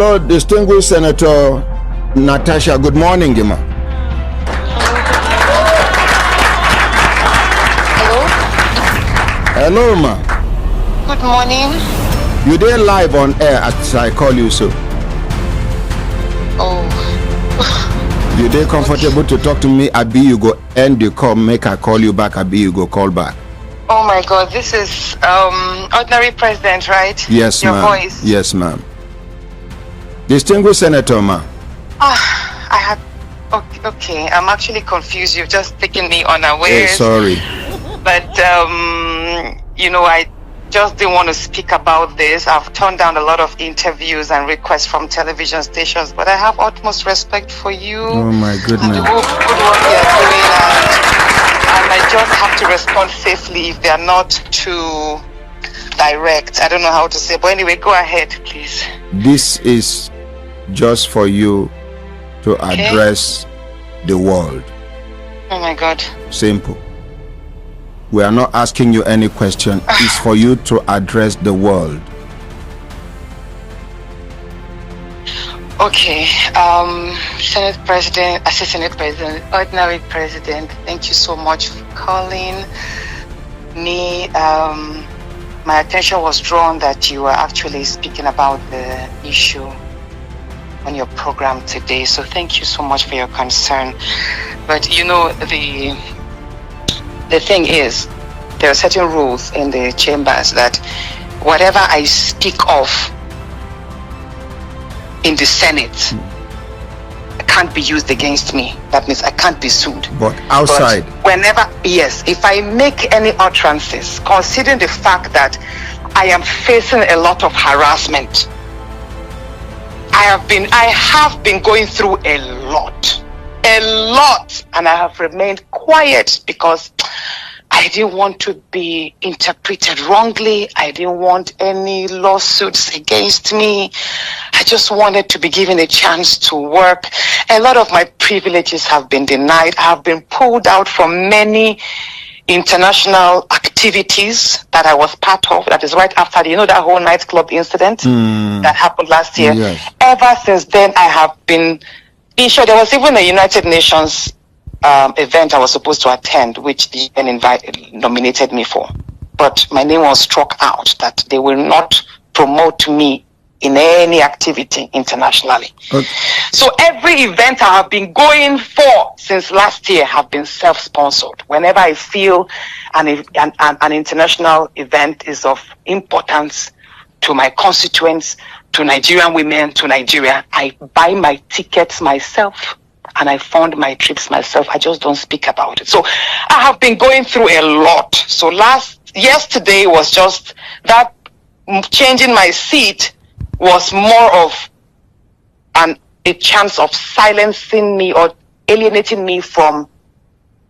Hello, distinguished Senator Natasha. Good morning, Gima. Hello, ma. Good morning. You there live on air as I call you so. Oh. You there comfortable to talk to me? Abi, you go end the call, make I call you back. Abi, you go call back. Oh my God, this is ordinary president, right? Yes, Your ma'am. voice. Yes, ma'am. Distinguished Senator, ma. I had. Okay, I'm actually confused. You've just taken me unawares. Hey, sorry. But I just didn't want to speak about this. I've turned down a lot of interviews and requests from television stations, but I have utmost respect for you. Oh my goodness. And the good work you're doing, and I just have to respond safely if they're not too direct. I don't know how to say, but anyway, go ahead, please. This is just for you to address the world. Oh my God. Simple. We are not asking you any question. It's for you to address the world. Okay. Senate President, Assistant President, Ordinary President, thank you so much for calling me. My attention was drawn that you were actually speaking about the issue on your program today. So thank you so much for your concern. But the thing is, there are certain rules in the chambers that whatever I speak of in the Senate can't be used against me. That means I can't be sued. But outside? But if I make any utterances, considering the fact that I am facing a lot of harassment, I have been going through a lot, and I have remained quiet because I didn't want to be interpreted wrongly. I didn't want any lawsuits against me. I just wanted to be given a chance to work. A lot of my privileges have been denied. I have been pulled out from many international activities that I was part of. That is right after that whole nightclub incident that happened last year. Yes. Ever since then, I have been sure. There was even a United Nations event I was supposed to attend, which the UN nominated me for, but my name was struck out that they will not promote me in any activity internationally. Okay. So every event I have been going for since last year have been self-sponsored. Whenever I feel an international event is of importance to my constituents, to Nigerian women, to Nigeria, I buy my tickets myself and I fund my trips myself. I just don't speak about it. So I have been going through a lot. So yesterday was just that changing my seat was more of a chance of silencing me or alienating me from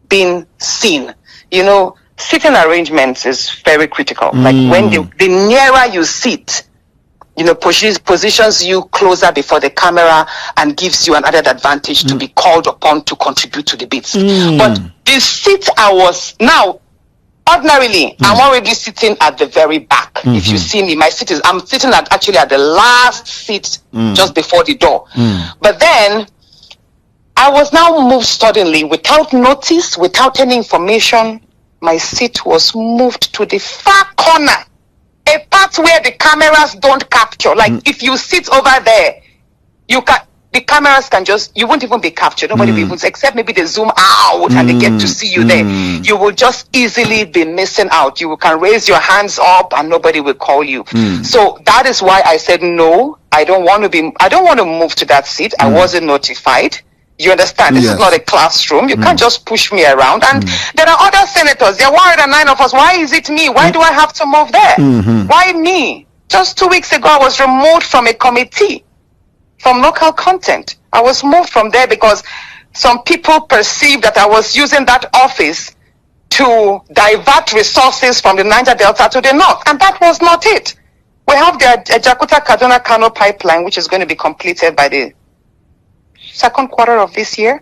being seen. Sitting arrangements is very critical. Like when the nearer you sit, positions you closer before the camera and gives you an added advantage to be called upon to contribute to debates. But the seat I was now, ordinarily, I'm already sitting at the very back. If you see me, I'm sitting at the last seat just before the door. But then I was now moved suddenly without notice, without any information. My seat was moved to the far corner. A part where the cameras don't capture. Like if you sit over there, the cameras you won't even be captured. Nobody will even, except maybe they zoom out and they get to see you there. You will just easily be missing out. You can raise your hands up and nobody will call you. So that is why I said no. I don't want to move to that seat. I wasn't notified. You understand? This is not a classroom. You can't just push me around. And there are other senators. There are 109 of us. Why is it me? Why do I have to move there? Why me? Just 2 weeks ago, I was removed from a committee from local content. I was moved from there because some people perceived that I was using that office to divert resources from the Niger Delta to the north. And that was not it. We have the Jakarta-Kaduna-Kano pipeline, which is going to be completed by the second quarter of this year,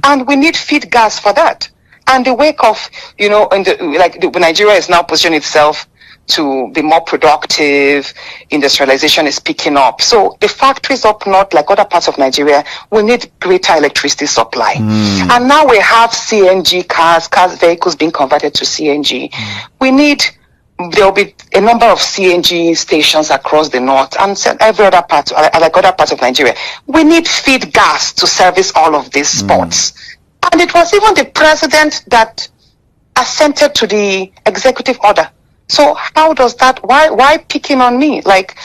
and we need feed gas for that. And the wake of, Nigeria is now positioning itself to be more productive. Industrialization is picking up. So the factories up north, like other parts of Nigeria, we need greater electricity supply. And now we have CNG cars, vehicles being converted to CNG. There will be a number of CNG stations across the north and every other part, like other parts of Nigeria. We need feed gas to service all of these spots. And it was even the president that assented to the executive order. So how does that, why picking on me? Like,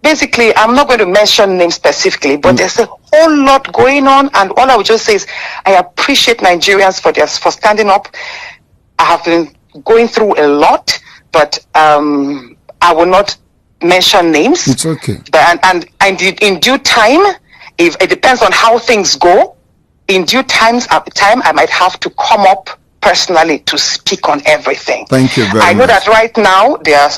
basically, I'm not going to mention names specifically, but there's a whole lot going on. And all I would just say is, I appreciate Nigerians for standing up. I have been going through a lot, but I will not mention names. It's okay. But, and in due time, if it depends on how things go, in due time, I might have to come up personally to speak on everything. Thank you very much. I know that right now they are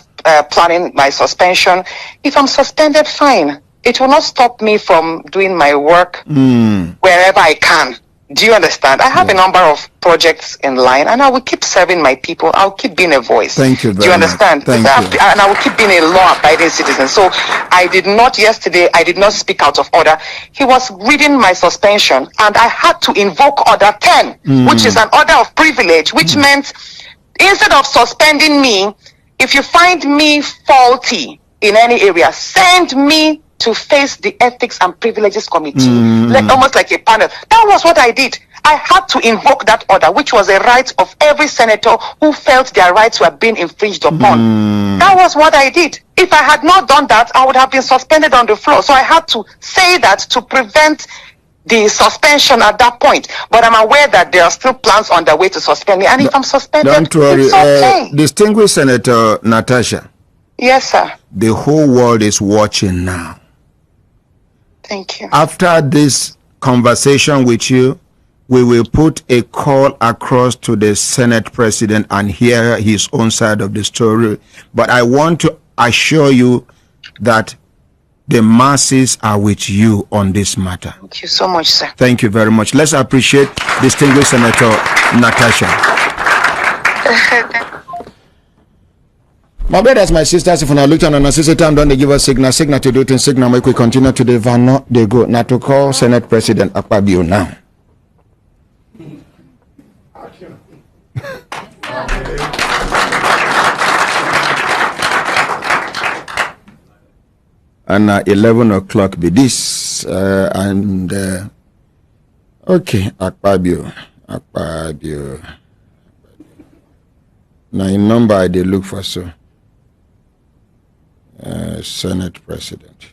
planning my suspension. If I'm suspended, fine. It will not stop me from doing my work wherever I can. Do you understand? I have a number of projects in line, and I will keep serving my people. I'll keep being a voice. Thank you very much. Do you understand? Thank you. And I will keep being a law-abiding citizen. So I did not speak out of order. He was reading my suspension, and I had to invoke Order 10, which is an order of privilege, which meant instead of suspending me, if you find me faulty in any area, send me to face the Ethics and Privileges Committee, almost like a panel. That was what I did. I had to invoke that order, which was a right of every senator who felt their rights were being infringed upon. That was what I did. If I had not done that, I would have been suspended on the floor. So I had to say that to prevent the suspension at that point. But I'm aware that there are still plans on the way to suspend me. And if I'm suspended, don't worry. it's okay. Distinguished Senator Natasha. Yes, sir. The whole world is watching now. Thank you. After this conversation with you, we will put a call across to the Senate President and hear his own side of the story. But I want to assure you that the masses are with you on this matter. Thank you so much, sir. Thank you very much. Let's appreciate distinguished Senator Natasha. My brothers, my sisters, if I look at an assistant time, don't they give us signal to do it signal, make we continue to the van, they go. Now to call Senate President Akpabio now. And 11 o'clock be this, okay, Akpabio. Now in number they look for so. Senate President.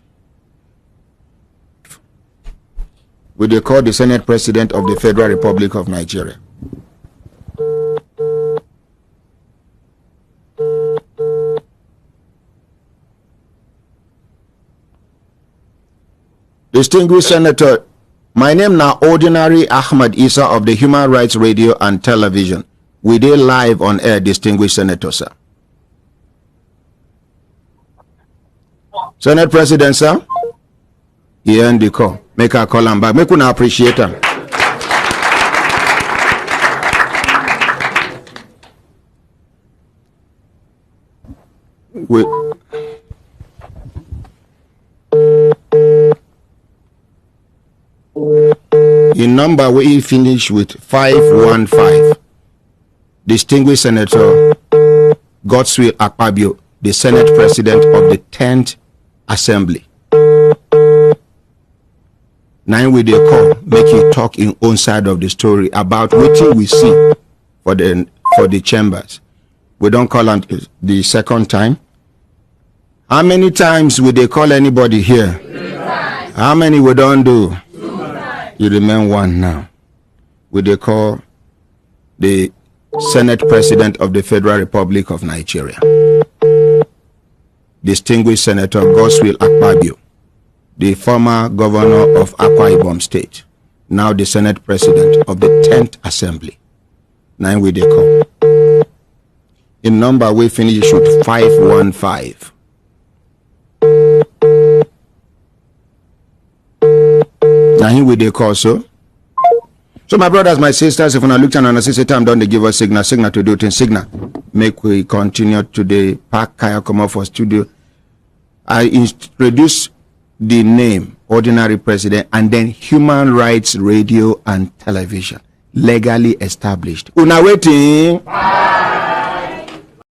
Will they call the Senate President of the Federal Republic of Nigeria? Distinguished Senator, my name now Ordinary Ahmad Isa of the Human Rights Radio and Television. We dey live on air, distinguished Senator, sir. Senate President, sir. He end the call. Make her call him back. Make una appreciate him. In number we finish with 515. Distinguished Senator Godswill Akpabio, the Senate President of the 10th Assembly. Now we dey call, make you talk in own side of the story about what we see for the chambers. We don't call on the second time. How many times will they call anybody here? 3 times. How many we don't do? 2 times. You remain one now. Will they call the Senate President of the Federal Republic of Nigeria? Distinguished Senator Godswill Akpabio, the former governor of Akwa Ibom State, now the Senate President of the 10th Assembly. Now we dey call. In number we finish with 515. Now here we dey call so So my brothers, my sisters, if you look at and say time, don't they give us signal to do it in signal. Make we continue today. Park Kaya come up for studio. I introduce the name, Ordinary President, and then Human Rights Radio and Television, legally established. Una waiting.